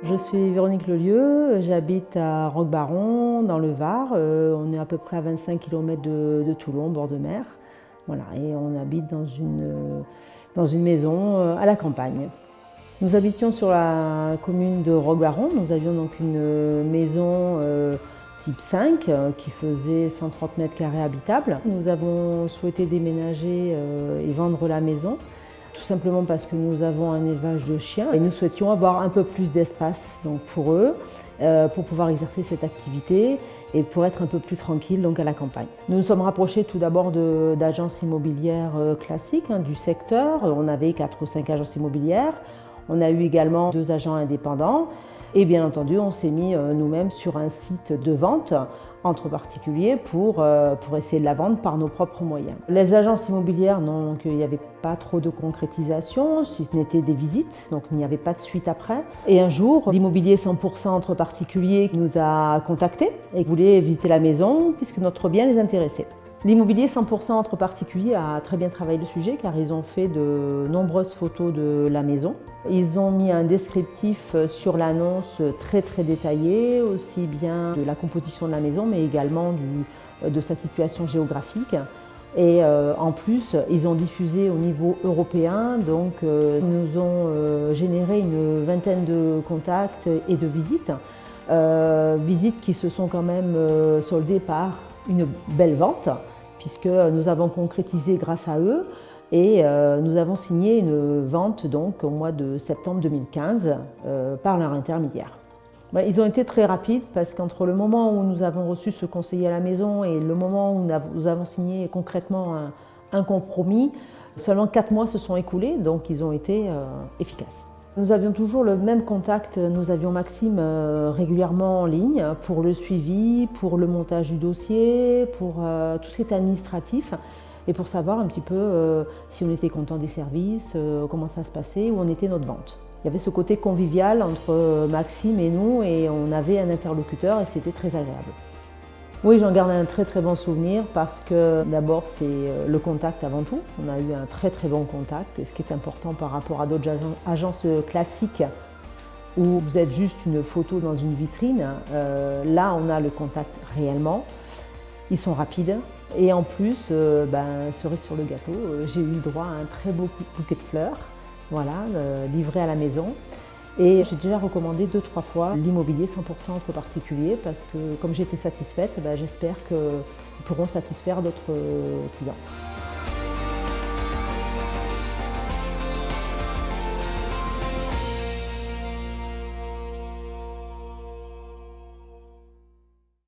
Je suis Véronique Lelieu, j'habite à Roquebaron, dans le Var. On est à peu près à 25 km de Toulon, bord de mer. Voilà, et on habite dans une maison à la campagne. Nous habitions sur la commune de Roquebaron. Nous avions donc une maison type 5 qui faisait 130 mètres carrés habitables. Nous avons souhaité déménager et vendre la maison, tout simplement parce que nous avons un élevage de chiens et nous souhaitions avoir un peu plus d'espace pour eux, pour pouvoir exercer cette activité et pour être un peu plus tranquille donc à la campagne. Nous nous sommes rapprochés tout d'abord d'agences immobilières classiques du secteur. On avait 4 ou 5 agences immobilières. On a eu également 2 agents indépendants et bien entendu on s'est mis nous-mêmes sur un site de vente entre particuliers pour essayer de la vendre par nos propres moyens. Les agences immobilières, donc il n'y avait pas trop de concrétisation, si ce n'était des visites, donc il n'y avait pas de suite après. Et un jour, l'immobilier 100% entre particuliers nous a contactés et voulait visiter la maison puisque notre bien les intéressait. L'immobilier 100% entre particuliers a très bien travaillé le sujet car ils ont fait de nombreuses photos de la maison. Ils ont mis un descriptif sur l'annonce très détaillé, aussi bien de la composition de la maison mais également de sa situation géographique. Et en plus, ils ont diffusé au niveau européen, donc ils nous ont généré une vingtaine de contacts et de visites. Visites qui se sont quand même soldées par une belle vente, puisque nous avons concrétisé grâce à eux et nous avons signé une vente donc, au mois de septembre 2015 par leur intermédiaire. Ils ont été très rapides parce qu'entre le moment où nous avons reçu ce conseiller à la maison et le moment où nous avons signé concrètement un compromis, seulement 4 mois se sont écoulés, donc ils ont été efficaces. Nous avions toujours le même contact, nous avions Maxime régulièrement en ligne pour le suivi, pour le montage du dossier, pour tout ce qui est administratif et pour savoir un petit peu si on était content des services, comment ça se passait, où en était notre vente. Il y avait ce côté convivial entre Maxime et nous et on avait un interlocuteur et c'était très agréable. Oui, j'en garde un très bon souvenir parce que d'abord c'est le contact avant tout. On a eu un très bon contact et ce qui est important par rapport à d'autres agences classiques où vous êtes juste une photo dans une vitrine, là on a le contact réellement. Ils sont rapides et en plus, cerise sur le gâteau, j'ai eu le droit à un très beau bouquet de fleurs, voilà, livré à la maison. Et j'ai déjà recommandé 2-3 fois l'immobilier 100% entre particuliers parce que comme j'étais satisfaite, j'espère qu'ils pourront satisfaire d'autres clients.